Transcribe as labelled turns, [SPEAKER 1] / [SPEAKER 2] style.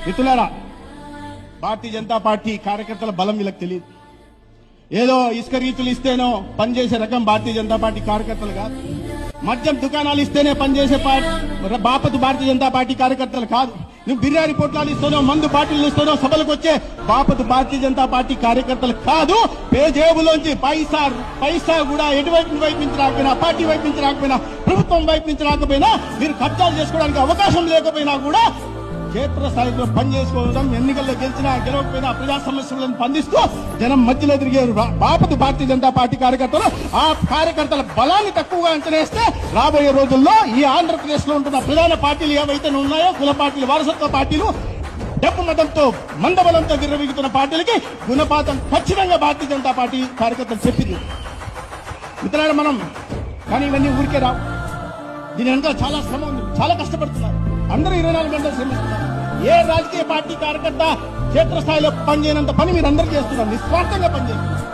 [SPEAKER 1] మిత్రులారా, భారతీయ జనతా పార్టీ కార్యకర్తల బలం వీళ్ళకి తెలియదు. ఏదో ఇసుక రీతులు ఇస్తేనో పనిచేసే రకం భారతీయ జనతా పార్టీ కార్యకర్తలు కాదు. మద్యం దుకాణాలు ఇస్తేనే పనిచేసే బాపతు భారతీయ జనతా పార్టీ కార్యకర్తలు కాదు. నువ్వు బిర్యానీ పొట్లాలు ఇస్తానో మందు బాటిల్ ఇస్తానో సభలకు వచ్చే బాపతు భారతీయ జనతా పార్టీ కార్యకర్తలు కాదు. పేజేబులోంచి పైసా కూడా ఎటువంటి వైపు నుంచి రాకపోయినా, పార్టీ వైపు నుంచి రాకపోయినా, ప్రభుత్వం వైపు నుంచి రాకపోయినా, మీరు కబ్జాలు చేసుకోవడానికి అవకాశం లేకపోయినా కూడా క్షేత్రస్థాయిలో పనిచేసుకోవడం, ఎన్నికల్లో గెలిచినా గెలవకపోయినా ప్రజా సమస్యలను స్పందిస్తూ జనం మధ్యలో తిరిగే బాపతు భారతీయ జనతా పార్టీ కార్యకర్తలు, ఆ కార్యకర్తల బలాన్ని తక్కువగా అంచనేస్తే రాబోయే రోజుల్లో ఈ ఆంధ్రప్రదేశ్ లో ఉంటున్న ప్రధాన పార్టీలు ఏవైతే ఉన్నాయో, కుల పార్టీలు, వారసత్వ పార్టీలు, డబ్బు మతంతో మందబలంతో విర్రవీగుతున్న పార్టీలకి గుణపాతం ఖచ్చితంగా భారతీయ జనతా పార్టీ కార్యకర్తలు చెప్పింది. మిత్రులారా, మనం కానీ ఇవన్నీ ఊరికే రావు. దీని వెనక చాలా శ్రమ ఉంది, చాలా కష్టపడుతున్నారు. అందరూ 24 గంటలు శ్రమిస్తున్నారు. ఏ రాజకీయ పార్టీ కార్యకర్త క్షేత్రస్థాయిలో పనిచేయనంత పని మీరు అందరూ చేస్తున్నారు, నిస్వార్థంగా పనిచేస్తున్నారు.